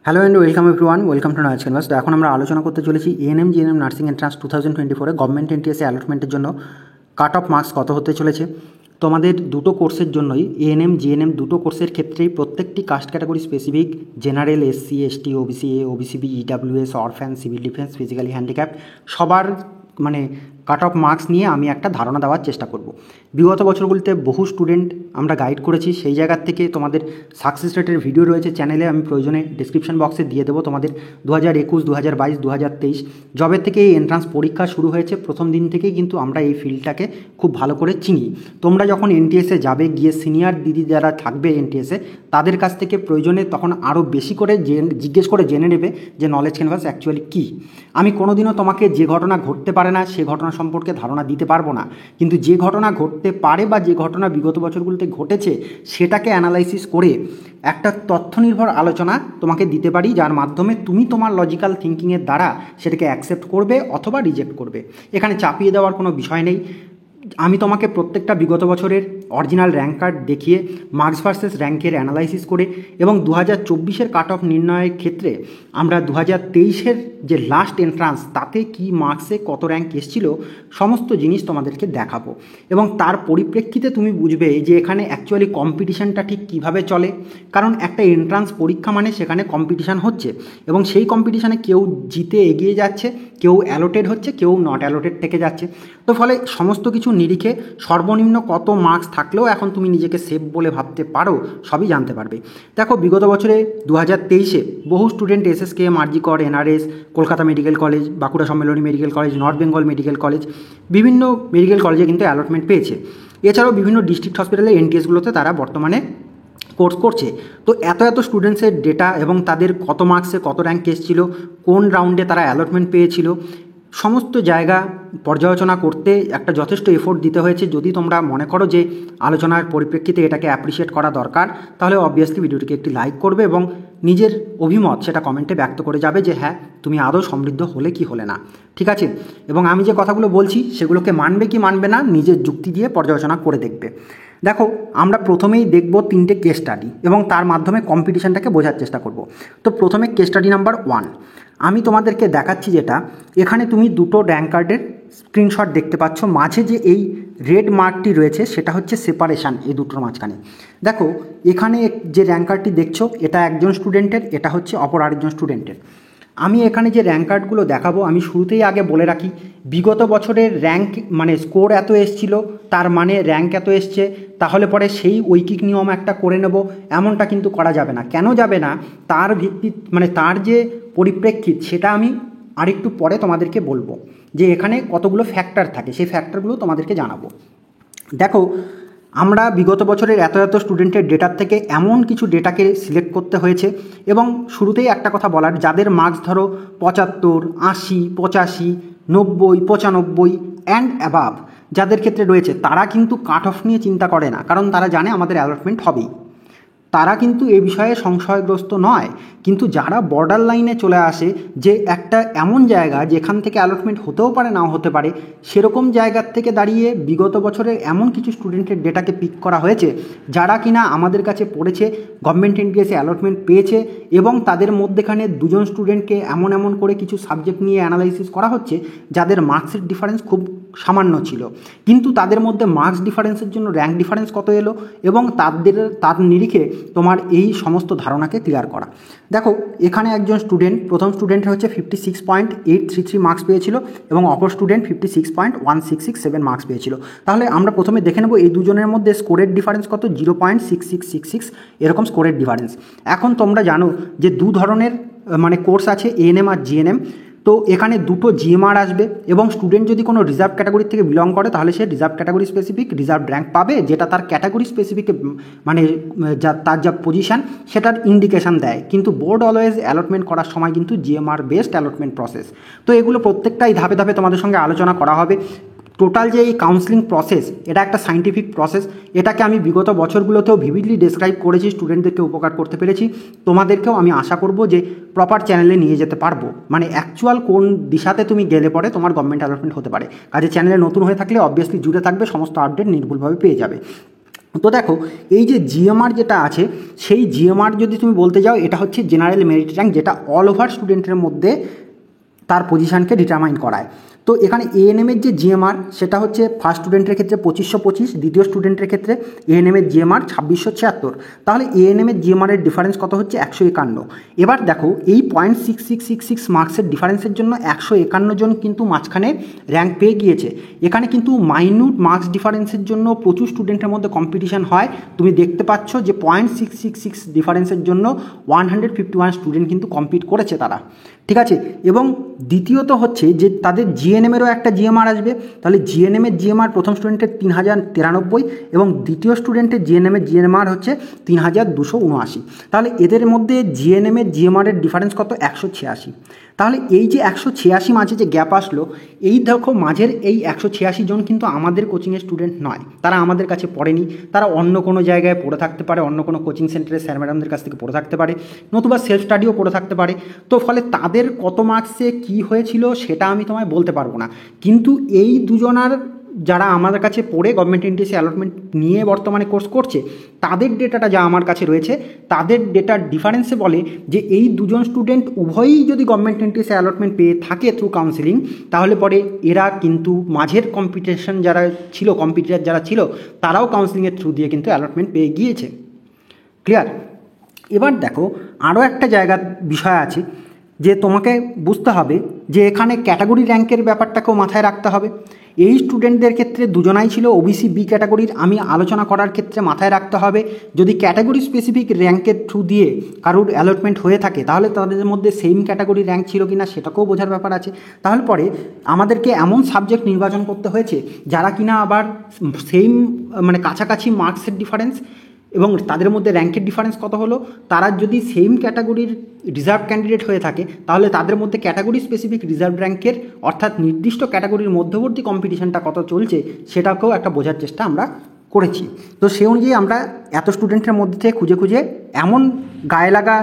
Hello and welcome everyone, welcome to knowledge canvas. তো এখন আমরা আলোচনা করতে চলেছি ANM GNM nursing entrance 2024 government NTSA অ্যালটমেন্টের জন্য কাট অফ মার্কস কত হতে চলেছে। তোমাদের দুটো কোর্সের জন্যই এএনএম জিএনএম দুটো কোর্সের ক্ষেত্রেই প্রত্যেকটি caste category specific general, SC, ST, OBC A, OBC B, EWS, orphan, civil defence, physically handicap সবার কাট অফ মার্কস নিয়ে আমি একটা ধারণা দেওয়ার চেষ্টা করব। বিগত বছরগুলিতে বহু স্টুডেন্ট আমরা গাইড করেছি, সেই জায়গার থেকে তোমাদের সাকসেস রেটের ভিডিও রয়েছে চ্যানেলে, আমি প্রয়োজনে ডিসক্রিপশন বক্সে দিয়ে দেবো। তোমাদের 2021, 2022, 2023 জবের থেকে এই এন্ট্রান্স পরীক্ষা শুরু হয়েছে, প্রথম দিন থেকেই কিন্তু আমরা এই ফিল্ডটাকে খুব ভালো করে চিনি। তোমরা যখন এনটিএসে যাবে, গিয়ে সিনিয়র দিদি যারা থাকবে এনটিএসে তাদের কাছ থেকে প্রয়োজনে তখন আরও বেশি করে জিজ্ঞেস করে জেনে নেবে যে নলেজ ক্যানভাস অ্যাকচুয়ালি কী। আমি কোনোদিনও তোমাকে যে ঘটনা ঘটতে পারে না সে ঘটনা সম্পর্কে ধারণা দিতে পারবো না, কিন্তু যে ঘটনা ঘটতে পারে বা যে ঘটনা বিগত বছরগুলোতে ঘটেছে সেটাকে অ্যানালাইসিস করে একটা তথ্য নির্ভর আলোচনা তোমাকে দিতে পারি, যার মাধ্যমে তুমি তোমার লজিক্যাল থিঙ্কিংয়ের দ্বারা সেটাকে অ্যাকসেপ্ট করবে অথবা রিজেক্ট করবে। এখানে চাপিয়ে দেওয়ার কোনো বিষয় নেই। আমি তোমাকে প্রত্যেকটা বিগত বছরের অরিজিনাল র্যাঙ্ক কার্ড দেখিয়ে মার্কস ভার্সেস র্যাঙ্কের অ্যানালাইসিস করে এবং 2024 কাট অফ নির্ণয়ের ক্ষেত্রে আমরা 2023 যে লাস্ট এন্ট্রান্স তাতে কি মার্কসে কত র্যাঙ্ক এসেছিল সমস্ত জিনিস তোমাদেরকে দেখাবো, এবং তার পরিপ্রেক্ষিতে তুমি বুঝবে যে এখানে অ্যাকচুয়ালি কম্পিটিশানটা ঠিক কীভাবে চলে। কারণ একটা এন্ট্রান্স পরীক্ষা মানে সেখানে কম্পিটিশান হচ্ছে, এবং সেই কম্পিটিশানে কেউ জিতে এগিয়ে যাচ্ছে, কেউ অ্যালোটেড হচ্ছে, কেউ নট অ্যালোটেড থেকে যাচ্ছে। তো ফলে সমস্ত কিছু নিরিখে সর্বনিম্ন কত মার্কস থাকলেও এখন তুমি নিজেকে সেফ বলে ভাবতে পারো, সবই জানতে পারবে। দেখো, বিগত বছরে 2023 বহু student SSKM, RG Kar, NRS, Kolkata medical college, Bankura Sammilani medical college, north Bengal medical college, বিভিন্ন মেডিকেল কলেজে কিন্তু অ্যালটমেন্ট পেয়েছে। এছাড়াও বিভিন্ন ডিস্ট্রিক্ট হসপিটালে এনটিএসগুলোতে তারা বর্তমানে কোর্স করছে। তো এত স্টুডেন্টসের ডেটা এবং তাদের কত মার্কসে কত র্যাঙ্ক এসেছিল, কোন রাউন্ডে তারা অ্যালটমেন্ট পেয়েছিল, সমস্ত জায়গা পর্যালোচনা করতে একটা যথেষ্ট এফোর্ট দিতে হয়েছে। যদি তোমরা মনে করো যে আলোচনার পরিপ্রেক্ষিতে এটাকে অ্যাপ্রিসিয়েট করা দরকার, তাহলে অবভিয়াসলি ভিডিওটিকে একটি লাইক করবে এবং নিজের অভিমত সেটা কমেন্টে ব্যক্ত করে যাবে যে হ্যাঁ, তুমি আদৌ সমৃদ্ধ হলে কি হলে না, ঠিক আছে। এবং আমি যে কথাগুলো বলছি সেগুলোকে মানবে কি মানবে না নিজের যুক্তি দিয়ে পর্যালোচনা করে দেখবে। দেখো, আমরা প্রথমেই দেখব 3টে কেস স্টাডি এবং তার মাধ্যমে কম্পিটিশানটাকে বোঝার চেষ্টা করব। তো প্রথমে কেস স্টাডি নাম্বার 1 আমি তোমাদেরকে দেখাচ্ছি, যেটা এখানে তুমি দুটো র্যাঙ্ক কার্ডের স্ক্রিনশট দেখতে পাচ্ছ। মাঝে যে এই রেড মার্কটি রয়েছে সেটা হচ্ছে সেপারেশান এই দুটোর মাঝখানে। দেখো, এখানে যে র্যাঙ্ক কার্ডটি দেখছো এটা একজন স্টুডেন্টের, এটা হচ্ছে অপর আরেকজন স্টুডেন্টের। আমি এখানে যে র্যাঙ্ক কার্ডগুলো দেখাবো, আমি শুরুতেই আগে বলে রাখি, বিগত বছরের র্যাঙ্ক স্কোর এত এসছিল তার মানে র্যাঙ্ক এত এসছে, তাহলে পরে সেই ঐকিক নিয়ম একটা করে নেব, এমনটা কিন্তু করা যাবে না। কেন যাবে না, তার ভিত্তি তার যে পরিপ্রেক্ষিত সেটা আমি আরেকটু পরে তোমাদেরকে বলবো, যে এখানে কতগুলো ফ্যাক্টর থাকে, সেই ফ্যাক্টরগুলো তোমাদেরকে জানাবো। দেখো, আমরা বিগত বছরের এত স্টুডেন্টের ডেটার থেকে এমন কিছু ডেটাকে সিলেক্ট করতে হয়েছে, এবং শুরুতেই একটা কথা বলার, যাদের মার্কস ধরো 75, 80, 85, 90, 95 অ্যান্ড অ্যাবাভ যাদের ক্ষেত্রে রয়েছে, তারা কিন্তু কাট অফ নিয়ে চিন্তা করে না, কারণ তারা জানে আমাদের অ্যালটমেন্ট হবেই। তারা কিন্তু এ বিষয়ে সংশয়গ্রস্ত নয়। কিন্তু যারা বর্ডার লাইনে চলে আসে, যে একটা এমন জায়গা যেখান থেকে অ্যালটমেন্ট হতেও পারে নাও হতে পারে, সেরকম জায়গার থেকে দাঁড়িয়ে বিগত বছরের এমন কিছু স্টুডেন্টের ডেটাকে পিক করা হয়েছে যারা কিনা আমাদের কাছে পড়েছে, গভর্নমেন্ট এনটিএসে অ্যালটমেন্ট পেয়েছে, এবং তাদের মধ্যেখানে দুজন স্টুডেন্টকে এমন করে কিছু সাবজেক্ট নিয়ে অ্যানালাইসিস করা হচ্ছে যাদের মার্কসের ডিফারেন্স খুব সামান্য ছিল, কিন্তু তাদের মধ্যে মার্কস ডিফারেন্সের জন্য র্যাঙ্ক ডিফারেন্স কত এলো, এবং তার নিরিখে তোমার এই সমস্ত ধারণাকে ক্লিয়ার করা। দেখো, এখানে একজন স্টুডেন্ট, প্রথম স্টুডেন্টের হচ্ছে 56.833 মার্কস পেয়েছিল এবং অপর স্টুডেন্ট 56.1667 মার্কস পেয়েছিল। তাহলে আমরা প্রথমে দেখে নেব এই দুজনের মধ্যে স্কোরের ডিফারেন্স কত, 0.6666 এরকম স্কোরের ডিফারেন্স। এখন তোমরা জানো যে দু ধরনের কোর্স আছে, এএনএম আর জিএনএম। তো এখানে দুটো জিএমআর আসবে, এবং স্টুডেন্ট যদি কোনো রিজার্ভ ক্যাটাগরি থেকে বিলং করে তাহলে সে reserve category specific reserve rank পাবে, যেটা তার ক্যাটাগরি স্পেসিফিক তার যা পজিশান সেটার ইন্ডিকেশান দেয়। কিন্তু বোর্ড অলওয়েজ অ্যালটমেন্ট করার সময় কিন্তু জিএমআর বেসড অ্যালটমেন্ট প্রসেস। তো এগুলো প্রত্যেকটাই ধাপে ধাপে তোমাদের সঙ্গে আলোচনা করা হবে। টোটাল যে এই কাউন্সেলিং প্রসেস, এটা একটা সাইন্টিফিক প্রসেস। এটাকে আমি বিগত বছরগুলোতেও ভিভিডলি ডেসক্রাইব করেছি, স্টুডেন্টদেরকে উপকার করতে পেরেছি। তোমাদেরকেও আমি আশা করব যে প্রপার চ্যানেলে নিয়ে যেতে পারবো, অ্যাকচুয়াল কোন দিশাতে তুমি গেলে পরে তোমার গভর্নমেন্ট অ্যালটমেন্ট হতে পারে। কাজে চ্যানেলে নতুন হয়ে থাকলে অবভিয়াসলি জুড়ে থাকবে, সমস্ত আপডেট নির্ভুলভাবে পেয়ে যাবে। তো দেখো এই যে জিএমআর যেটা আছে সেই জিএমআর যদি তুমি বলতে যাও এটা হচ্ছে জেনারেল মেরিট র্যাঙ্ক, যেটা অল ওভার স্টুডেন্টের মধ্যে তার পজিশানকে ডিটারমাইন করায়। তো এখানে এএনএমের যে জিএমআর সেটা হচ্ছে ফার্স্ট স্টুডেন্টের ক্ষেত্রে 2525, দ্বিতীয় স্টুডেন্টের ক্ষেত্রে এএনএমের জিএমআর 2676। তাহলে এএনএমের জিএমআরের ডিফারেন্স কত হচ্ছে 151। এবার দেখো এই 0.6666 মার্কসের ডিফারেন্সের জন্য 151 জন কিন্তু মাঝখানে র্যাঙ্ক পেয়ে গিয়েছে। এখানে কিন্তু মাইনিউট মার্কস ডিফারেন্সের জন্য প্রচুর স্টুডেন্টের মধ্যে কম্পিটিশান হয়। তুমি দেখতে পাচ্ছ যে 0.666 ডিফারেন্সের জন্য 151 স্টুডেন্ট কিন্তু কম্পিট করেছে তারা, ঠিক আছে। এবং দ্বিতীয়ত হচ্ছে যে তাদের জিএনএমেরও একটা জিএমআর আসবে। তাহলে জিএনএমের জিএমআর প্রথম স্টুডেন্টের 3093 এবং দ্বিতীয় স্টুডেন্টের জিএনএমের জিএমআর হচ্ছে 3279। তাহলে এদের মধ্যে জিএনএমের জিএমআরের ডিফারেন্স কত 186। তাহলে এই যে 186 মাঝে যে গ্যাপ আসলো, এই দেখো মাঝের এই 186 জন কিন্তু আমাদের কোচিংয়ের স্টুডেন্ট নয়, তারা আমাদের কাছে পড়েনি, তারা অন্য কোনো জায়গায় পড়ে থাকতে পারে, অন্য কোনো কোচিং সেন্টারে স্যার ম্যাডামদের কাছ থেকে পড়ে থাকতে পারে, নতুবা সেলফ স্টাডিও পড়ে থাকতে পারে। তো ফলে তাদের কত মার্কসে কী হয়েছিল সেটা আমি তোমায় বলতে পারবো না। কিন্তু এই দুজনার যারা আমাদের কাছে পড়ে গভর্নমেন্ট এনটিএসসি অ্যালটমেন্ট নিয়ে বর্তমানে কোর্স করছে, তাদের ডেটাটা যা আমার কাছে রয়েছে, তাদের ডেটার ডিফারেন্সে বলে যে এই দুজন স্টুডেন্ট উভয়ই যদি গভর্নমেন্ট এনটিএসসি অ্যালটমেন্ট পেয়ে থাকে থ্রু কাউন্সিলিং, তাহলে পরে এরা কিন্তু মাঝের কম্পিটিশন যারা ছিল, কম্পিটিটার যারা ছিল, তারাও কাউন্সিলিংয়ের থ্রু দিয়ে কিন্তু অ্যালটমেন্ট পেয়ে গিয়েছে। ক্লিয়ার? এবার দেখো আরও একটা জায়গার বিষয় আছে যে তোমাকে বুঝতে হবে যে এখানে ক্যাটাগরি র্যাঙ্কের ব্যাপারটাকেও মাথায় রাখতে হবে। এই স্টুডেন্টদের ক্ষেত্রে দুজনাই ছিল ওবিসি বি ক্যাটাগরির। আমি আলোচনা করার ক্ষেত্রে মাথায় রাখতে হবে যদি ক্যাটাগরি স্পেসিফিক র্যাঙ্কের থ্রু দিয়ে কারোর অ্যালটমেন্ট হয়ে থাকে, তাহলে তাদের মধ্যে সেম ক্যাটাগরি র্যাঙ্ক ছিল কি না সেটাকেও বোঝার ব্যাপার আছে। তাহলে পরে আমাদেরকে এমন সাবজেক্ট নির্বাচন করতে হয়েছে যারা কিনা আবার সেম মানে কাছাকাছি মার্কসের ডিফারেন্স এবং তাদের মধ্যে র্যাঙ্কের ডিফারেন্স কত হলো, তারা যদি সেম ক্যাটাগরির রিজার্ভ ক্যান্ডিডেট হয়ে থাকে, তাহলে তাদের মধ্যে ক্যাটাগরি স্পেসিফিক রিজার্ভ র্যাঙ্কের অর্থাৎ নির্দিষ্ট ক্যাটাগরির মধ্যবর্তী কম্পিটিশনটা কত চলছে সেটাকেও একটা বোঝার চেষ্টা আমরা করেছি। তো সেই অনুযায়ী আমরা এত স্টুডেন্টের মধ্যে থেকে খুঁজে খুঁজে এমন গায়ে লাগা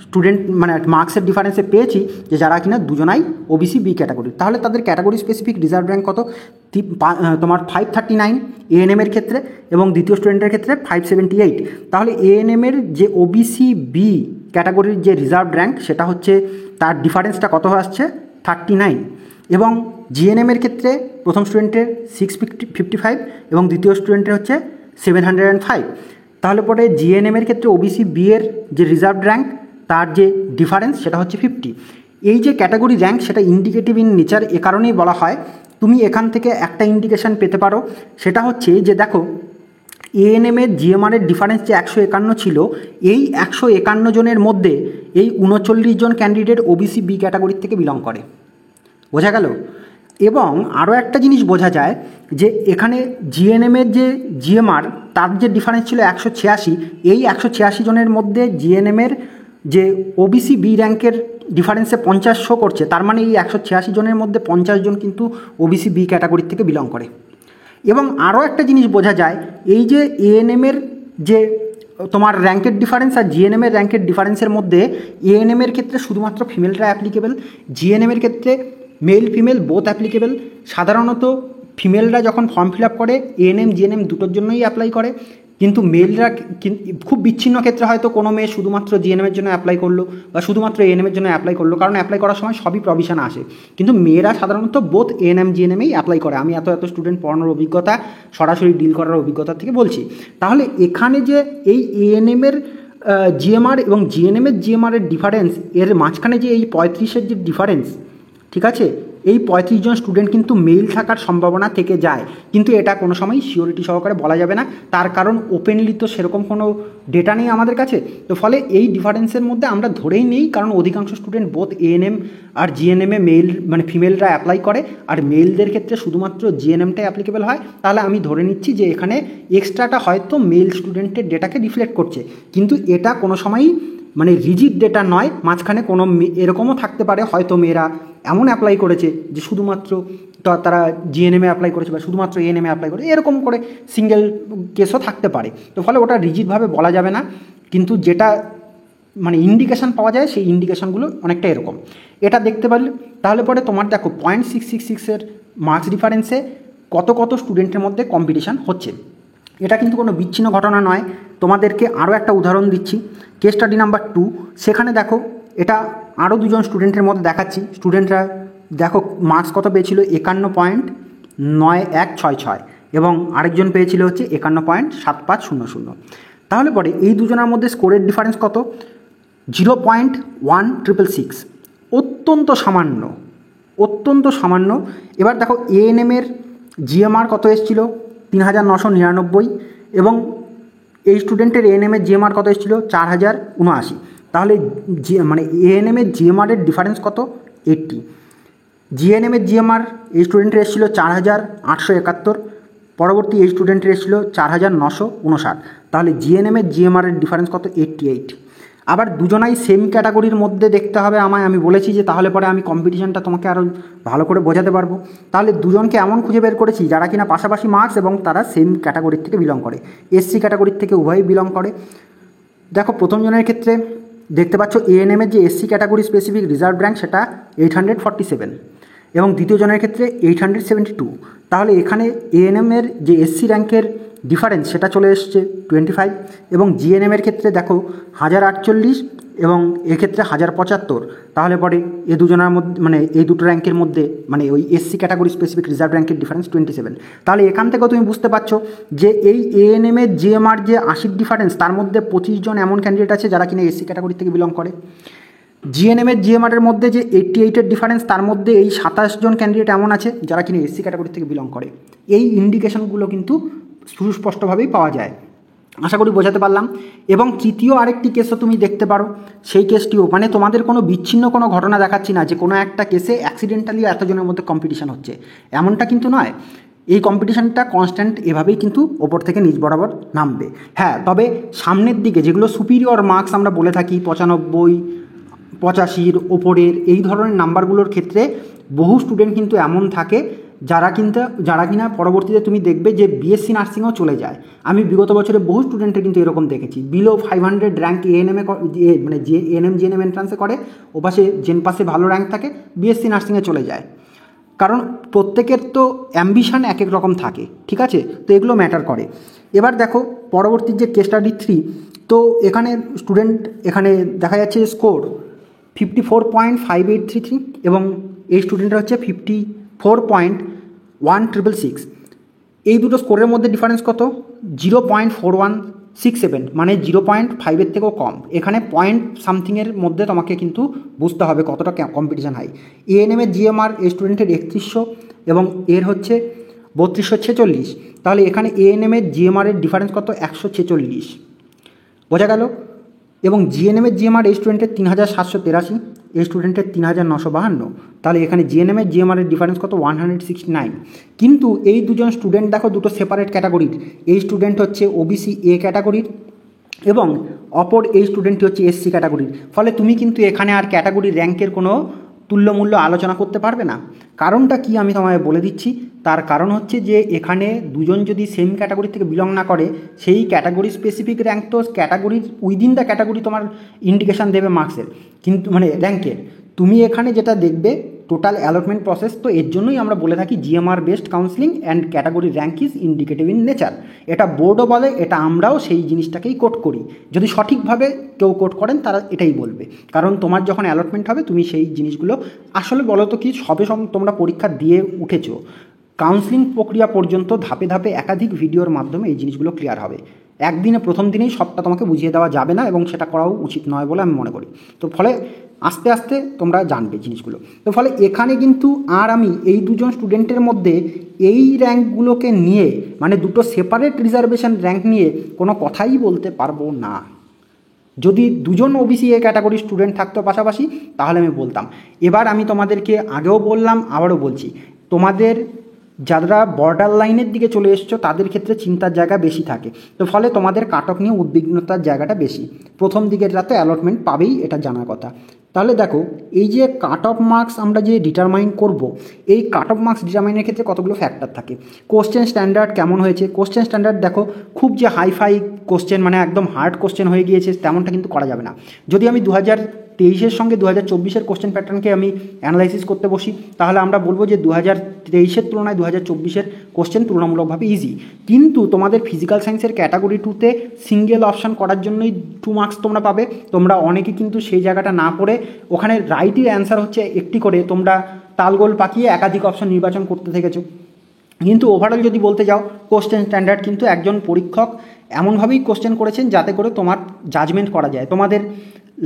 স্টুডেন্ট মানে মার্কসের ডিফারেন্সে পেয়েছি যে যারা কিনা দুজনাই ওবিসি বি ক্যাটাগরি। তাহলে তাদের ক্যাটাগরি স্পেসিফিক রিজার্ভ র্যাঙ্ক কত, তোমার 539 এএনএমের ক্ষেত্রে এবং দ্বিতীয় স্টুডেন্টের ক্ষেত্রে 578। তাহলে এএনএমের যে ওবিসি বি ক্যাটাগরির যে রিজার্ভ র্যাঙ্ক সেটা হচ্ছে তার ডিফারেন্সটা কত আসছে 39, এবং জিএনএমের ক্ষেত্রে প্রথম স্টুডেন্টের 655 এবং দ্বিতীয় স্টুডেন্টের হচ্ছে 705। তাহলে পরে জিএনএমের ক্ষেত্রে ওবিসি বি এর যে রিজার্ভ র্যাঙ্ক তার যে ডিফারেন্স সেটা হচ্ছে 50। এই যে ক্যাটাগরি র্যাঙ্ক সেটা ইন্ডিকেটিভ ইন নেচার, এ কারণেই বলা হয়। তুমি এখান থেকে একটা ইন্ডিকেশান পেতে পারো, সেটা হচ্ছে যে দেখো এএনএমের জিএমআরের ডিফারেন্স যে 151 ছিল, এই 151 জনের মধ্যে এই 39 জন ক্যান্ডিডেট ওবিসি বি ক্যাটাগরির থেকে বিলং করে। বোঝা গেল? এবং আরও একটা জিনিস বোঝা যায় যে এখানে জিএনএমের যে জিএমআর তার যে ডিফারেন্স ছিল 186, এই 186 জনের মধ্যে জিএনএমের যে ওবিসি বি র্যাঙ্কের ডিফারেন্সে 50 শো করছে, তার মানে এই 186 জনের মধ্যে 50 জন কিন্তু ওবিসি বি ক্যাটাগরির থেকে বিলং করে। এবং আরও একটা জিনিস বোঝা যায়, এই যে এএনএমের যে তোমার র্যাঙ্কের ডিফারেন্স আর জিএনএমের র্যাঙ্কের ডিফারেন্সের মধ্যে এএনএমের ক্ষেত্রে শুধুমাত্র ফিমেলরা অ্যাপ্লিকেবল, জিএনএমের ক্ষেত্রে মেল ফিমেল বোথ অ্যাপ্লিকেবল। সাধারণত ফিমেলরা যখন ফর্ম ফিল আপ করে এএনএম জিএনএম দুটোর জন্যই অ্যাপ্লাই করে, কিন্তু মেলরা খুব বিচ্ছিন্ন ক্ষেত্রে হয়তো কোনো মেয়ে শুধুমাত্র জিএনএমের জন্য অ্যাপ্লাই করলো বা শুধুমাত্র এএনএমের জন্য অ্যাপ্লাই করলো, কারণ অ্যাপ্লাই করার সময় সবই প্রভিশন আসে। কিন্তু মেয়েরা সাধারণত বোথ এএনএম জিএনএমেই অ্যাপ্লাই করে। আমি এত স্টুডেন্ট পড়ানোর অভিজ্ঞতা, সরাসরি ডিল করার অভিজ্ঞতা থেকে বলছি। তাহলে এখানে যে এই এএনএমের জিএমআর এবং জিএনএমের জিএমআরের ডিফারেন্স, এর মাঝখানে যে এই 35-এর যে ডিফারেন্স, ঠিক আছে, এই 35 জন স্টুডেন্ট কিন্তু মেল থাকার সম্ভাবনা থেকে যায়, কিন্তু এটা কোনো সময় সিওরিটি সহকারে বলা যাবে না, তার কারণ ওপেনলি তো সেরকম কোনো ডেটা নেই আমাদের কাছে। তো ফলে এই ডিফারেন্সের মধ্যে আমরা ধরেই নেই, কারণ অধিকাংশ স্টুডেন্ট বোথ এএনএম আর জিএনএমে মেল মানে ফিমেলরা অ্যাপ্লাই করে, আর মেলদের ক্ষেত্রে শুধুমাত্র জিএনএমটাই অ্যাপ্লিকেবল হয়। তাহলে আমি ধরে নিচ্ছি যে এখানে এক্সট্রাটা হয়তো মেল স্টুডেন্টের ডেটাকে রিফ্লেক্ট করছে, কিন্তু এটা কোনো সময়ই মানে রিজিড ডেটা নয়। মাঝখানে কোনো এরকমও থাকতে পারে হয়তো মেয়েরা এমন অ্যাপ্লাই করেছে যে শুধুমাত্র তারা জিএনএমে অ্যাপ্লাই করেছে বা শুধুমাত্র এএনএমে অ্যাপ্লাই করেছে, এরকম করে সিঙ্গেল কেসও থাকতে পারে। তো ফলে ওটা রিজিডভাবে বলা যাবে না, কিন্তু যেটা মানে ইন্ডিকেশান পাওয়া যায় সেই ইন্ডিকেশানগুলো অনেকটা এরকম। এটা দেখতে পারলে তাহলে পরে তোমার দেখো 0.666-এর মার্কস ডিফারেন্সে কত স্টুডেন্টের মধ্যে কম্পিটিশান হচ্ছে। এটা কিন্তু কোনো বিচ্ছিন্ন ঘটনা নয়। তোমাদেরকে আরও একটা উদাহরণ দিচ্ছি, কেস স্টাডি নাম্বার 2। সেখানে দেখো, এটা আরও দুজন স্টুডেন্টের মধ্যে দেখাচ্ছি। স্টুডেন্টরা দেখো মার্কস কত পেয়েছিল, 51.9166, এবং আরেকজন পেয়েছিল হচ্ছে 51.7500। তাহলে পরে এই দুজনের মধ্যে স্কোরের ডিফারেন্স কত, 0.1666, অত্যন্ত সামান্য, অত্যন্ত সামান্য। এবার দেখো এএনএমের জিএমআর কত এসেছিল, 3999, এবং এই স্টুডেন্টের এএনএমের জিএমআর কত এসেছিল, 4079। তাহলে মানে এএনএমের জিএমআরের ডিফারেন্স কত, 80। জিএনএমের জিএমআর এই স্টুডেন্টের এসেছিল 4871, পরবর্তী এই স্টুডেন্টের এসেছিল 4959। তাহলে জিএনএমের জিএমআরের ডিফারেন্স কত, 88। আবার দুজনাই সেম ক্যাটাগরির মধ্যে দেখতে হবে আমায়। আমি বলেছি যে তাহলে পরে আমি কম্পিটিশনটা তোমাকে আরও ভালো করে বোঝাতে পারবো। তাহলে দুজনকে এমন খুঁজে বের করেছি যারা কিনা পাশাপাশি মার্কস এবং তারা সেম ক্যাটাগরির থেকে বিলং করে, এসসি ক্যাটাগরির থেকে উভয়ই বিলং করে। দেখো প্রথম জনের ক্ষেত্রে দেখতে পাচ্ছ এএনএমের যে SC category specific reserve rank সেটা 847, এবং দ্বিতীয় জনের ক্ষেত্রে 872। তাহলে এখানে এএনএমের যে এসসি র্যাঙ্কের ডিফারেন্স সেটা চলে এসছে 25, এবং জিএনএমের ক্ষেত্রে দেখো 1048 এবং এক্ষেত্রে 1075। তাহলে পরে এই দুজনের মধ্যে মানে এই দুটো র্যাঙ্কের মধ্যে মানে ওই এসসি ক্যাটাগরি স্পেসিফিক রিজার্ভ র্যাঙ্কের ডিফারেন্স 27। তাহলে এখান থেকেও তুমি বুঝতে পারছো যে এই এএনএমের জিএমআর যে 80 ডিফারেন্স, তার মধ্যে 25 জন এমন ক্যান্ডিডেট আছে যারা কিনা এসসি ক্যাটাগরি থেকে বিলং করে। জিএনএমের জিএমআরের মধ্যে যে 88-এর ডিফারেন্স, তার মধ্যে এই 27 জন ক্যান্ডিডেট এমন আছে যারা কিনা এসসি ক্যাটাগরি থেকে বিলং করে। এই ইন্ডিকেশনগুলো কিন্তু সুস্পষ্টভাবেই পাওয়া যায়। আশা করি বোঝাতে পারলাম। এবং তৃতীয় আরেকটি কেসও তুমি দেখতে পারো, সেই কেসটিও মানে তোমাদের কোনো বিচ্ছিন্ন কোনো ঘটনা দেখাচ্ছি না যে কোনো একটা কেসে অ্যাক্সিডেন্টালি এতজনের মধ্যে কম্পিটিশান হচ্ছে, এমনটা কিন্তু নয়। এই কম্পিটিশানটা কনস্ট্যান্ট এভাবেই কিন্তু ওপর থেকে নিচ বরাবর নামবে। হ্যাঁ, তবে সামনের দিকে যেগুলো সুপিরিয়র মার্কস আমরা বলে থাকি, 95, 85-র ওপরের এই ধরনের নাম্বারগুলোর ক্ষেত্রে বহু স্টুডেন্ট কিন্তু এমন থাকে যারা কিনা পরবর্তীতে তুমি দেখবে যে বিএসসি নার্সিংও চলে যায়। আমি বিগত বছরে বহু স্টুডেন্টের কিন্তু এরকম দেখেছি, বিলো 500 র্যাঙ্ক এএনএমে মানে যে এএনএম জিএনএম এন্ট্রান্সে করে, ওপাশে জেন পাশে ভালো র্যাঙ্ক থাকে, বিএসসি নার্সিংয়ে চলে যায়। কারণ প্রত্যেকের তো অ্যাম্বিশন এক এক রকম থাকে, ঠিক আছে? তো এগুলো ম্যাটার করে। এবার দেখো পরবর্তী যে কেস স্টাডি 3, তো এখানে স্টুডেন্ট এখানে দেখা যাচ্ছে স্কোর 54.5833, এবং এই স্টুডেন্টরা হচ্ছে 54.1666। এই দুটো স্কোরের মধ্যে ডিফারেন্স কত, 0.4167, মানে 0.5-এর থেকেও কম। এখানে পয়েন্ট সামথিংয়ের মধ্যে তোমাকে কিন্তু বুঝতে হবে কতটা কম্পিটিশান হাই। এএনএমের জিএমআর এই স্টুডেন্টের 3100 এবং এর হচ্ছে 3246। তাহলে এখানে এএনএমের জিএমআরের ডিফারেন্স কত, 146, বোঝা গেল। এবং জিএনএমের জিএমআর এই স্টুডেন্টের 3783, এই স্টুডেন্টের 3952। তাহলে এখানে জিএনএমের জিএমআরের ডিফারেন্স কত, 169। কিন্তু এই দুজন স্টুডেন্ট দেখো দুটো সেপারেট ক্যাটাগরির। এই স্টুডেন্ট হচ্ছে ওবিসি এ ক্যাটাগরির এবং অপর এই স্টুডেন্টটি হচ্ছে এসসি ক্যাটাগরির। ফলে তুমি কিন্তু এখানে আর ক্যাটাগরি র্যাঙ্কের কোনো তুল্যমূল্য আলোচনা করতে পারবে না। কারণটা কি আমি তোমায় বলে দিচ্ছি। তার কারণ হচ্ছে যে এখানে দুজন যদি সেম ক্যাটাগরি থেকে বিলং না করে, সেই ক্যাটাগরি স্পেসিফিক র্যাঙ্ক তো ক্যাটাগরির উইদিন দ্য ক্যাটাগরি তোমার ইন্ডিকেশান দেবে মার্কসের, কিন্তু মানে র্যাঙ্কের। তুমি এখানে যেটা দেখবে টোটাল অ্যালটমেন্ট প্রসেস। তো এর জন্যই আমরা বলে থাকি GMR based counselling and category rank is indicative in nature. এটা বোর্ডও বলে, এটা আমরাও সেই জিনিসটাকেই কোট করি। যদি সঠিকভাবে কেউ কোট করেন তারা এটাই বলবে, কারণ তোমার যখন অ্যালটমেন্ট হবে তুমি সেই জিনিসগুলো আসলে বলো তো কি সবে তোমরা পরীক্ষা দিয়ে উঠেছো, কাউন্সিলিং প্রক্রিয়া পর্যন্ত ধাপে ধাপে একাধিক ভিডিওর মাধ্যমে এই জিনিসগুলো ক্লিয়ার হবে। একদিনে প্রথম দিনেই সবটা তোমাকে বুঝিয়ে দেওয়া যাবে না, এবং সেটা করাও উচিত নয় বলে আমি মনে করি। তো ফলে আস্তে আস্তে তোমরা জানবে জিনিসগুলো। তো ফলে এখানে কিন্তু আর আমি এই দুজন স্টুডেন্টের মধ্যে এই র্যাঙ্কগুলোকে নিয়ে মানে দুটো সেপারেট রিজার্ভেশন র্যাঙ্ক নিয়ে কোনো কথাই বলতে পারবো না। যদি দুজন ওবিসি এ ক্যাটাগরির স্টুডেন্ট থাকতো পাশাপাশি তাহলে আমি বলতাম। এবার আমি তোমাদেরকে আগেও বললাম, আবারও বলছি, তোমাদের যারা বর্ডার লাইনের দিকে চলে এসছো তাদের ক্ষেত্রে চিন্তার জায়গা বেশি থাকে। তো ফলে তোমাদের কাট অফ নিয়ে উদ্বিগ্নতার জায়গাটা বেশি। প্রথম দিকের রাতে অ্যালটমেন্ট পাবেই, এটা জানার কথা। তাহলে দেখো এই যে কাট অফ মার্কস আমরা যে ডিটারমাইন করব, এই কাট অফ মার্কস ডিটারমাইনের ক্ষেত্রে কতগুলো ফ্যাক্টর থাকে। কোশ্চেন স্ট্যান্ডার্ড কেমন হয়েছে, কোশ্চেন স্ট্যান্ডার্ড দেখো খুব যে হাইফাই কোশ্চেন মানে একদম হার্ড কোশ্চেন হয়ে গিয়েছে তেমনটা কিন্তু করা যাবে না। যদি আমি 2023-এর সঙ্গে 2024-এর কোশ্চেন প্যাটার্নকে আমি অ্যানালাইসিস করতে বসি, তাহলে আমরা বলবো যে 2023-এর তুলনায় 2024-এর কোশ্চেন তুলনামূলকভাবে ইজি। কিন্তু তোমাদের ফিজিক্যাল সায়েন্সের ক্যাটাগরি 2-তে সিঙ্গেল অপশান করার জন্যই 2 মার্কস তোমরা পাবে। তোমরা অনেকে কিন্তু সেই জায়গাটা না পড়ে ওখানে রাইটের অ্যান্সার হচ্ছে একটি করে তোমরা তালগোল পাকিয়ে একাধিক অপশন নির্বাচন করতে থেকেছো। কিন্তু ওভারঅল যদি বলতে যাও, কোশ্চেন স্ট্যান্ডার্ড কিন্তু একজন পরীক্ষক এমনভাবেই কোশ্চেন করেছেন যাতে করে তোমার জাজমেন্ট করা যায়। তোমাদের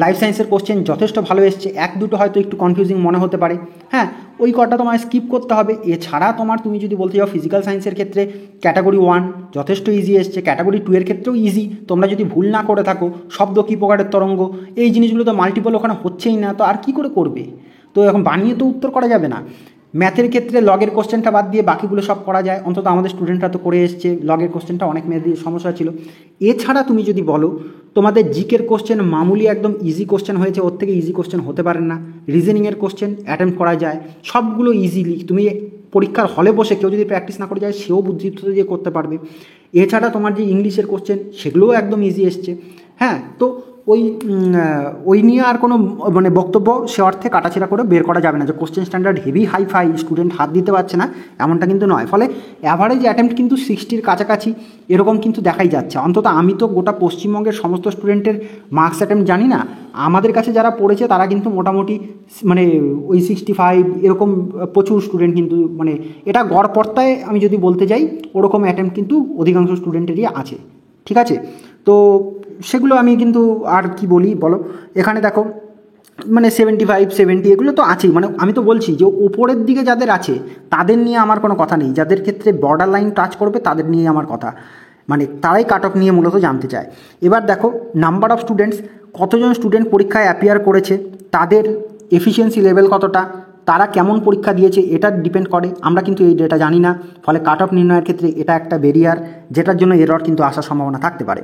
লাইফ সায়েন্সের কোশ্চেন যথেষ্ট ভালো এসছে, এক দুটো হয়তো একটু কনফিউজিং মনে হতে পারে, হ্যাঁ ওই কটা তোমায় স্কিপ করতে হবে। এছাড়া তুমি যদি বলতে যাও ফিজিক্যাল সায়েন্সের ক্ষেত্রে ক্যাটাগরি 1 যথেষ্ট ইজি এসছে, ক্যাটাগরি 2 এর ক্ষেত্রেও ইজি। তোমরা যদি ভুল না করে থাকো, শব্দ কী প্রকারের তরঙ্গ, এই জিনিসগুলো তো মাল্টিপল ওখানে হচ্ছেই না, তো আর কি করে করবে? তো এখন বানিয়ে তো উত্তর করা যাবে না। ম্যাথের ক্ষেত্রে লগের কোশ্চেনটা বাদ দিয়ে বাকিগুলো সব করা যায়, অন্তত আমাদের স্টুডেন্টরা তো করে এসছে। লগের কোশ্চেনটা অনেক মেয়েদের সমস্যা ছিল। এছাড়া তুমি যদি বলো তোমাদের জিকের কোশ্চেন মামুলি একদম ইজি কোশ্চেন হয়েছে, ওর থেকে ইজি কোশ্চেন হতে পারে না। রিজনিংয়ের কোশ্চেন অ্যাটেম্প্ট করা যায়, সবগুলো ইজিলি তুমি পরীক্ষার হলে বসে কেউ যদি প্র্যাকটিস না করে যায় সেও বুদ্ধিত্ব দিয়ে করতে পারবে। এছাড়া তোমার যে ইংলিশের কোশ্চেন সেগুলোও একদম ইজি এসছে। হ্যাঁ, তো ওই নিয়ে আর কোনো বক্তব্য সে অর্থে কাটাছেড়া করে বের করা যাবে না যে question standard heavy high student হাত দিতে পারছে না, এমনটা কিন্তু নয়। ফলে অ্যাভারেজ অ্যাটেম্প্ট কিন্তু 60-র কাছাকাছি এরকম কিন্তু দেখাই যাচ্ছে। অন্তত আমি তো গোটা পশ্চিমবঙ্গের সমস্ত স্টুডেন্টের মার্কস অ্যাটেম্প্ট জানি না, আমাদের কাছে যারা পড়েছে তারা কিন্তু মোটামুটি ওই 65 এরকম প্রচুর স্টুডেন্ট কিন্তু এটা গড়পড়তায় আমি যদি বলতে যাই ওরকম অ্যাটেম্প্ট কিন্তু অধিকাংশ স্টুডেন্টেরই আছে। ঠিক আছে, তো সেগুলো আমি কিন্তু আর কি বলি বলো, এখানে দেখো 75, 70 এগুলো তো আছেই। আমি তো বলছি যে ওপরের দিকে যাদের আছে তাদের নিয়ে আমার কোনো কথা নেই, যাদের ক্ষেত্রে বর্ডার লাইন টাচ করবে তাদের নিয়ে আমার কথা, তারাই কাট অফ নিয়ে মূলত জানতে চায়। এবার দেখো নাম্বার অফ স্টুডেন্টস, কতজন স্টুডেন্ট পরীক্ষায় অ্যাপিয়ার করেছে, তাদের এফিসিয়েন্সি লেভেল কতটা, তারা কেমন পরীক্ষা দিয়েছে এটা ডিপেন্ড করে। আমরা কিন্তু এই ডেটা জানি না, ফলে কাট অফ নির্ণয়ের ক্ষেত্রে এটা একটা ব্যারিয়ার, যেটার জন্য এরর কিন্তু আসার সম্ভাবনা থাকতে পারে।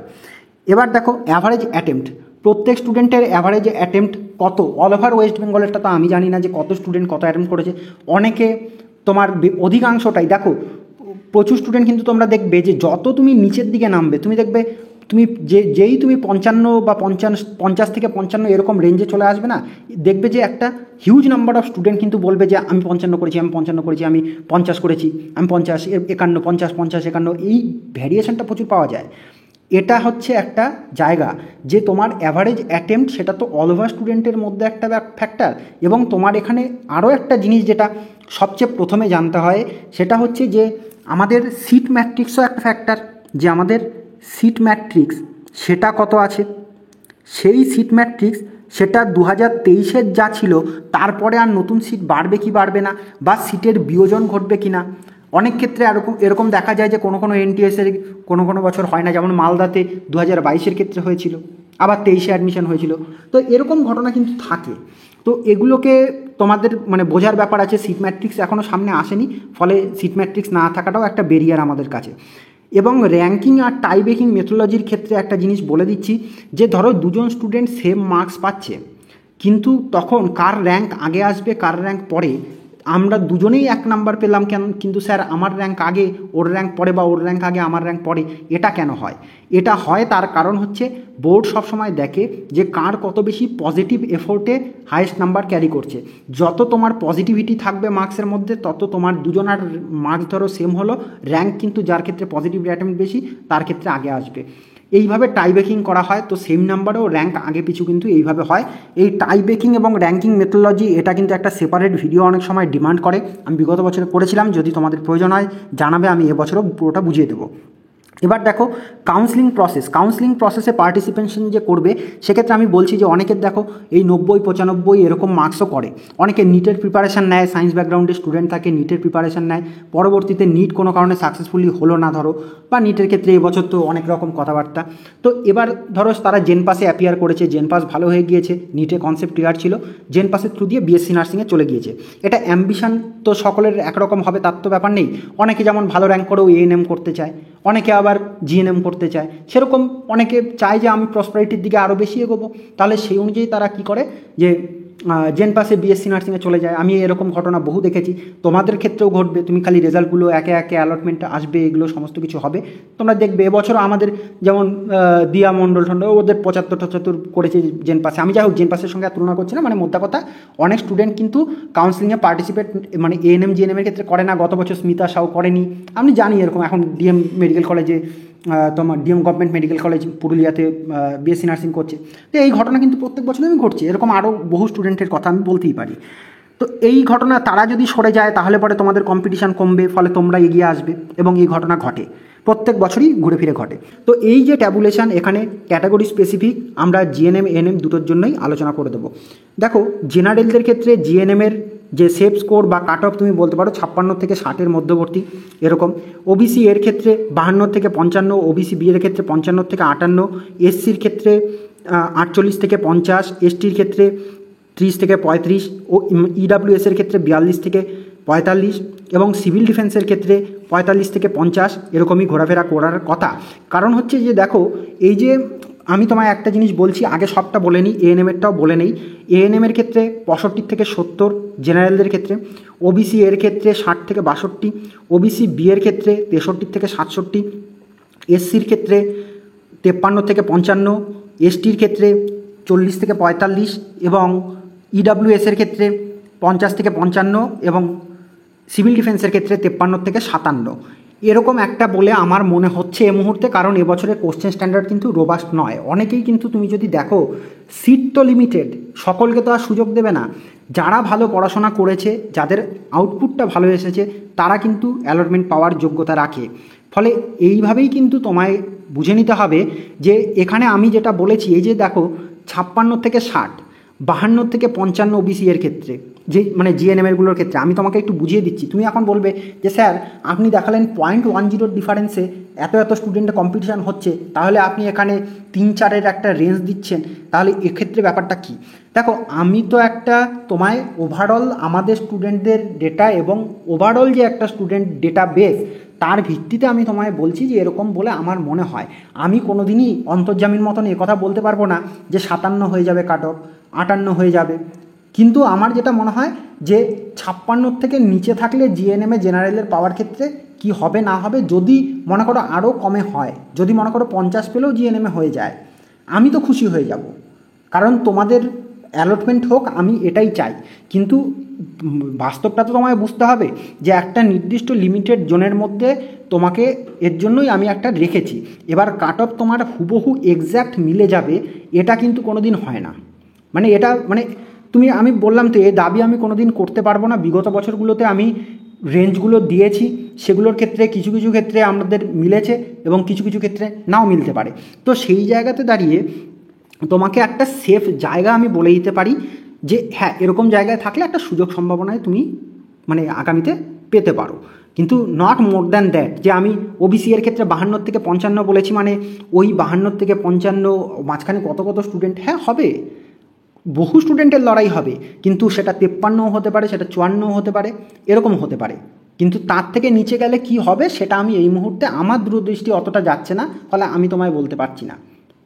এবার দেখো অ্যাভারেজ অ্যাটেম্প্ট, প্রত্যেক স্টুডেন্টের অ্যাভারেজ অ্যাটেম্প্ট কত, অল ওভার ওয়েস্ট বেঙ্গলেরটা তো আমি জানি না যে কত স্টুডেন্ট কত অ্যাটেম্প্ট করেছে। অনেকে তোমার অধিকাংশটাই দেখো, প্রচুর স্টুডেন্ট কিন্তু তোমরা দেখবে যে যত তুমি নিচের দিকে নামবে তুমি দেখবে যেই তুমি 55 বা 50 থেকে 55 এরকম রেঞ্জে চলে আসবে না, দেখবে যে একটা হিউজ নাম্বার অফ স্টুডেন্ট কিন্তু বলবে যে আমি 55 করেছি, আমি 55 করেছি, আমি 50 করেছি, আমি 50, 51, 50, 50, 51, এই ভ্যারিয়েশনটা প্রচুর পাওয়া যায়। এটা হচ্ছে একটা জায়গা যে তোমার অ্যাভারেজ অ্যাটেম্প্ট সেটা তো অল ওভার স্টুডেন্টের মধ্যে একটা ফ্যাক্টর, এবং তোমার এখানে আরও একটা জিনিস যেটা সবচেয়ে প্রথমে জানতে হয় সেটা হচ্ছে যে আমাদের সিট ম্যাট্রিক্সও একটা ফ্যাক্টর, যে আমাদের সিট ম্যাট্রিক্স সেটা কত আছে। সেই সিট ম্যাট্রিক্স সেটা 2023-এর যা ছিল তারপরে আর নতুন সিট বাড়বে কি বাড়বে না, বা সিটের বিয়োজন ঘটবে কি না। অনেক ক্ষেত্রে এরকম দেখা যায় যে কোনো এনটিএসের কোনো বছর হয় না, যেমন মালদাতে 2022-এর ক্ষেত্রে হয়েছিল, আবার 23-এ অ্যাডমিশন হয়েছিল। তো এরকম ঘটনা কিন্তু থাকে। তো এগুলোকে তোমাদের বোঝার ব্যাপার আছে। সিট ম্যাট্রিক্স এখনও সামনে আসেনি, ফলে সিট ম্যাট্রিক্স না থাকাটাও একটা ব্যারিয়ার আমাদের কাছে। এবং র্যাঙ্কিং আর টাই ব্রেকিং মেথোলজির ক্ষেত্রে একটা জিনিস বলে দিচ্ছি, যে ধরো দুজন স্টুডেন্ট সেম মার্কস পাচ্ছে, কিন্তু তখন কার র্যাঙ্ক আগে আসবে কার র্যাঙ্ক পরে, আমরা দুজনেই 1 নাম্বার পেলাম কেন, কিন্তু স্যার আমার র্যাঙ্ক আগে ওর র্যাঙ্ক পরে, বা ওর র্যাঙ্ক আগে আমার র্যাঙ্ক পরে, এটা কেন হয়? এটা হয় তার কারণ হচ্ছে বোর্ড সবসময় দেখে যে কার কত বেশি পজিটিভ এফোর্টে হায়েস্ট নাম্বার ক্যারি করছে। যত তোমার পজিটিভিটি থাকবে মার্কসের মধ্যে, তত তোমার দুজনার মার্কস ধরো সেম হলো, র্যাঙ্ক কিন্তু যার ক্ষেত্রে পজিটিভ অ্যাটেম্প্ট বেশি তার ক্ষেত্রে আগে আসবে। এইভাবে টাই ব্রেকিং করা হয়। তো সেম নাম্বারেও র্যাঙ্ক আগে পিছু কিন্তু এইভাবে হয়। এই টাই ব্রেকিং এবং র্যাঙ্কিং মেথোলজি এটা কিন্তু একটা সেপারেট ভিডিও অনেক সময় ডিমান্ড করে। আমি বিগত বছরে করেছিলাম, যদি তোমাদের প্রয়োজন হয় জানাবে, আমি এবছরও পুরোটা বুঝিয়ে দেবো। এবার দেখো কাউন্সিলিং প্রসেসে পার্টিসিপেশন যে করবে, সেক্ষেত্রে আমি বলছি যে অনেকের দেখো এই 90, 95 এরকম মার্কসও করে। অনেকে নিটের প্রিপারেশান নেয়, সায়েন্স ব্যাকগ্রাউন্ডের স্টুডেন্ট থাকে, নিটের প্রিপারেশান নেয়, পরবর্তীতে নিট কোনো কারণে সাকসেসফুলি হলো না ধরো, বা নিটের ক্ষেত্রে এবছর তো অনেক রকম কথাবার্তা। তো এবার ধরো তারা জেন পাসে অ্যাপিয়ার করেছে, জেন পাস ভালো হয়ে গিয়েছে, নিটে কনসেপ্ট ক্লিয়ার ছিল, জেন পাসের থ্রু দিয়ে বিএসসি নার্সিংয়ে চলে গিয়েছে। এটা অ্যাম্বিশন তো সকলের একরকম হবে তার তো ব্যাপার নেই। অনেকে যেমন ভালো র্যাঙ্ক করেও এএনএম করতে চায়, অনেকে আবার জিএনএম করতে চায়, সেরকম অনেকে চায় যে আমি প্রসপারিটির দিকে আরও বেশি এগোবো। তাহলে সেই অনুযায়ী তারা কী করে, যে জেন পাসে বিএসসি নার্সিংয়ে চলে যায়। আমি এরকম ঘটনা বহু দেখেছি, তোমাদের ক্ষেত্রেও ঘটবে। তুমি খালি রেজাল্টগুলো একে একে অ্যালটমেন্ট আসবে, এগুলো সমস্ত কিছু হবে, তোমরা দেখবে। এবছর আমাদের যেমন দিয়া মণ্ডল ওদের 75-75 করেছে জেন পাসে। আমি যাই হোক জেন পাসের সঙ্গে তুলনা করছি না, মানে মোদ্দা কথা অনেক স্টুডেন্ট কিন্তু কাউন্সিলিংয়ে পার্টিসিপেট মানে এএনএম জিএনএমের ক্ষেত্রে করে না। গত বছর স্মিতা সাউ করেনি, আমি জানি এরকম। এখন ডিএম মেডিকেল কলেজে তোমার ডিএম গভর্নমেন্ট মেডিকেল কলেজ পুরুলিয়াতে বিএসসি নার্সিং করছে। তো এই ঘটনা কিন্তু প্রত্যেক বছরই আমি ঘটছে, এরকম আরও বহু স্টুডেন্টের কথা আমি বলতেই পারি। তো এই ঘটনা তারা যদি সরে যায় তাহলে পরে তোমাদের কম্পিটিশান কমবে, ফলে তোমরা এগিয়ে আসবে, এবং এই ঘটনা ঘটে প্রত্যেক বছরই, ঘুরে ফিরে ঘটে। তো এই যে ট্যাবুলেশন, এখানে ক্যাটাগরি স্পেসিফিক আমরা জিএনএম এএনএম দুটোর জন্যই আলোচনা করে দেবো। দেখো জেনারেলদের ক্ষেত্রে জিএনএমের যে সেফ স্কোর বা কাট অফ তুমি বলতে পারো 56 থেকে 60-এর মধ্যবর্তী এরকম। ওবিসি এর ক্ষেত্রে 52 থেকে 55, ওবিসি বি এর ক্ষেত্রে 55 থেকে 58, এসসির ক্ষেত্রে 48 থেকে 50, এসটির ক্ষেত্রে 30 থেকে 35, ও ইডাব্লিউএসের ক্ষেত্রে 42 থেকে 45, এবং সিভিল ডিফেন্সের ক্ষেত্রে 45 থেকে 50 এরকমই ঘোরাফেরা করার কথা। কারণ হচ্ছে যে দেখো, এই যে আমি তোমায় একটা জিনিস বলছি, আগে সবটা বলে নিই, এএনএমেরটাও বলে নেই। এএনএমের ক্ষেত্রে 65 থেকে 70 জেনারেলদের ক্ষেত্রে, ওবিসি এর ক্ষেত্রে 60 থেকে 62, ওবিসি বি এর ক্ষেত্রে 63 থেকে 67, এসসির ক্ষেত্রে 53 থেকে 55, এসটির ক্ষেত্রে 40 থেকে 45, এবং ইডাব্লিউএসের ক্ষেত্রে 50 থেকে 55, এবং সিভিল ডিফেন্সের ক্ষেত্রে 53 থেকে 57 এরকম একটা বলে আমার মনে হচ্ছে এ মুহূর্তে। কারণ এবছরের কোশ্চেন স্ট্যান্ডার্ড কিন্তু রোবাস্ট নয়। অনেকেই কিন্তু তুমি যদি দেখো সিট তো লিমিটেড, সকলকে তো আর সুযোগ দেবে না। যারা ভালো পড়াশোনা করেছে, যাদের আউটপুটটা ভালো এসেছে, তারা কিন্তু অ্যালটমেন্ট পাওয়ার যোগ্যতা রাখে। ফলে এইভাবেই কিন্তু তোমায় বুঝে নিতে হবে যে এখানে আমি যেটা বলেছি, এই যে দেখো 56 থেকে 60, 52 থেকে 55 ওবিসি এর ক্ষেত্রে, যে মানে জিএনএমেরগুলোর ক্ষেত্রে আমি তোমাকে একটু বুঝিয়ে দিচ্ছি। তুমি এখন বলবে যে স্যার আপনি দেখালেন 0.10 ডিফারেন্সে এত এত স্টুডেন্টের কম্পিটিশান হচ্ছে, তাহলে আপনি এখানে 3-4-এর একটা রেঞ্জ দিচ্ছেন, তাহলে এক্ষেত্রে ব্যাপারটা কী? দেখো আমি তো একটা তোমায় ওভারঅল আমাদের স্টুডেন্টদের ডেটা এবং ওভারঅল যে একটা স্টুডেন্ট ডেটা বেস, তার ভিত্তিতে আমি তোমায় বলছি যে এরকম বলে আমার মনে হয়। আমি কোনো দিনই অন্তর্যামীর মতন কথা বলতে পারবো না যে 57 হয়ে যাবে কাট অফ, 58 হয়ে যাবে। কিন্তু আমার যেটা মনে হয় যে 56 থেকে নিচে থাকলে জিএনএমে জেনারেলের পাওয়ার ক্ষেত্রে কি হবে না হবে, যদি মনে করো আরও কমে হয়, যদি মনে করো 50 পেলেও জিএনএমে হয়ে যায়, আমি তো খুশি হয়ে যাব। কারণ তোমাদের অ্যালটমেন্ট হোক, আমি এটাই চাই। কিন্তু বাস্তবটা তো তোমায় বুঝতে হবে যে একটা নির্দিষ্ট লিমিটেড জোনের মধ্যে তোমাকে, এর জন্যই আমি একটা রেখেছি। এবার কাট অফ তোমার হুবহু এক্স্যাক্ট মিলে যাবে, এটা কিন্তু কোনো দিন হয় না। মানে এটা মানে আমি বললাম তো, এই দাবি আমি কোনো দিন করতে পারবো না। বিগত বছরগুলোতে আমি রেঞ্জগুলো দিয়েছি, সেগুলোর ক্ষেত্রে কিছু কিছু ক্ষেত্রে আমাদের মিলেছে এবং কিছু কিছু ক্ষেত্রে নাও মিলতে পারে। তো সেই জায়গাতে দাঁড়িয়ে তোমাকে একটা সেফ জায়গা আমি বলে দিতে পারি যে হ্যাঁ, এরকম জায়গায় থাকলে একটা সুযোগ সম্ভাবনায় তুমি মানে আগামীতে পেতে পারো। কিন্তু নট মোর দ্যান দ্যাট, যে আমি ওবিসি এর ক্ষেত্রে 52 থেকে 55 বলেছি, মানে ওই 52 থেকে 55 মাঝখানে কত কত স্টুডেন্ট, হ্যাঁ হবে, বহু স্টুডেন্টের লড়াই হবে, কিন্তু সেটা 53ও হতে পারে, সেটা 54ও হতে পারে, এরকম হতে পারে। কিন্তু তার থেকে নিচে গেলে কি হবে সেটা আমি এই মুহূর্তে, আমার দূরদৃষ্টি অতটা যাচ্ছে না, ফলে আমি তোমায় বলতে পারছি না।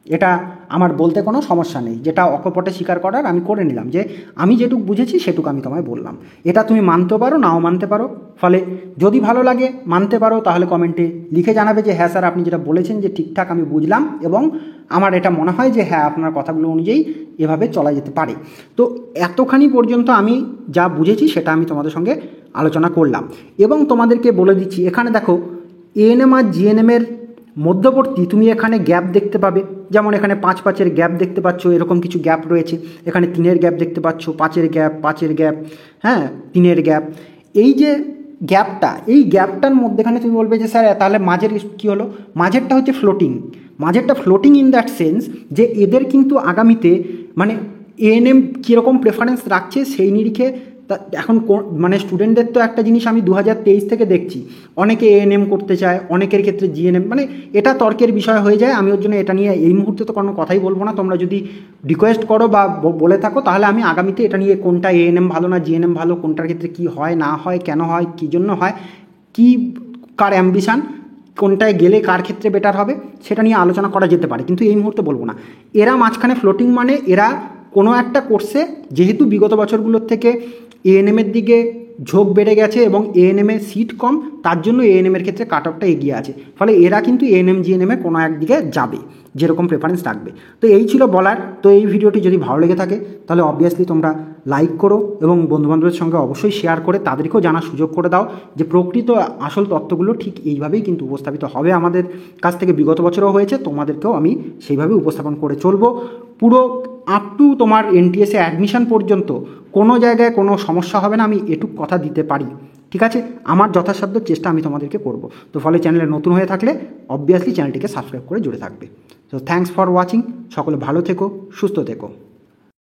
এটা আমার বলতে কোনো সমস্যা নেই, যেটা অকপটে স্বীকার করার আমি করে নিলাম, যে আমি যেটুকু বুঝেছি সেটুকু আমি তোমায় বললাম। এটা তুমি মানতেও পারো, নাও মানতে পারো। ফলে যদি ভালো লাগে, মানতে পারো, তাহলে কমেন্টে লিখে জানাবে যে হ্যাঁ স্যার আপনি যেটা বলেছেন যে ঠিকঠাক আমি বুঝলাম, এবং আমার এটা মনে হয় যে হ্যাঁ আপনার কথাগুলো অনুযায়ী এভাবে চলা যেতে পারে। তো এতখানি পর্যন্ত আমি যা বুঝেছি সেটা আমি তোমাদের সঙ্গে আলোচনা করলাম, এবং তোমাদেরকে বলে দিচ্ছি এখানে দেখো এএনএম আর জিএনএমের মধ্যবর্তী তুমি এখানে গ্যাপ দেখতে পাবে। যেমন এখানে 5-5-এর গ্যাপ দেখতে পাচ্ছ, এরকম কিছু গ্যাপ রয়েছে। এখানে 3-এর গ্যাপ দেখতে পাচ্ছ, 5-এর গ্যাপ, 5-এর গ্যাপ, হ্যাঁ 3-এর গ্যাপ। এই যে গ্যাপটা, এই গ্যাপটার মধ্যেখানে তুমি বলবে যে স্যার তাহলে মাঝের কী হলো? মাঝেরটা হচ্ছে ফ্লোটিং। মাঝেরটা ফ্লোটিং ইন দ্যাট সেন্স যে এদের কিন্তু আগামীতে মানে এএনএম কীরকম প্রেফারেন্স রাখছে সেই নিরিখে তা এখন মানে স্টুডেন্টদের তো একটা জিনিস আমি 2023 থেকে দেখছি, অনেকে এএনএম করতে চায়, অনেকের ক্ষেত্রে জিএনএম, মানে এটা তর্কের বিষয় হয়ে যায়। আমি ওর জন্য এটা নিয়ে এই মুহূর্তে তো কোনো কথাই বলবো না। তোমরা যদি রিকোয়েস্ট করো বা বলে থাকো, তাহলে আমি আগামীতে এটা নিয়ে কোনটা এএনএম ভালো না জিএনএম ভালো, কোনটার ক্ষেত্রে কী হয় না হয়, কেন হয়, কী জন্য হয়, কী কার অ্যাম্বিশান, কোনটায় গেলে কার ক্ষেত্রে বেটার হবে, সেটা নিয়ে আলোচনা করা যেতে পারে, কিন্তু এই মুহূর্তে বলবো না। এরা মাঝখানে ফ্লোটিং মানে এরা কোনো একটা কোর্সে যেহেতু বিগত বছরগুলোর থেকে এএনএমের দিকে ঝোঁক বেড়ে গেছে এবং এএনএমের সিট কম, তার জন্য এএনএমের ক্ষেত্রে কাট অফটা এগিয়ে আছে, ফলে এরা কিন্তু এএনএম জিএনএমে কোনো একদিকে যাবে, যেরকম প্রেফারেন্স রাখবে। তো এই ছিল বলার। তো এই ভিডিওটি যদি ভালো লেগে থাকে তাহলে অবভিয়াসলি তোমরা লাইক করো এবং বন্ধুবান্ধবের সঙ্গে অবশ্যই শেয়ার করে তাদেরকেও জানার সুযোগ করে দাও যে প্রকৃত আসল তথ্যগুলো ঠিক এইভাবেই কিন্তু উপস্থাপিত হবে। আমাদের কাছ থেকে বিগত বছরও হয়েছে, তোমাদেরকেও আমি সেইভাবে উপস্থাপন করে চলবো। পুরো আপ টু তোমার এনটিএসে অ্যাডমিশন পর্যন্ত কোনো জায়গায় কোনো সমস্যা হবে না, আমি এটুক কথা দিতে পারি। ঠিক আছে, আমার যথাসাধ্য চেষ্টা আমি তোমাদেরকে করব। তো ফলে চ্যানেলে নতুন হয়ে থাকলে অবভিয়াসলি চ্যানেলটিকে সাবস্ক্রাইব করে জুড়ে থাকবে। তো থ্যাঙ্কস ফর ওয়াচিং। সকলে ভালো থেকো, সুস্থ থেকো।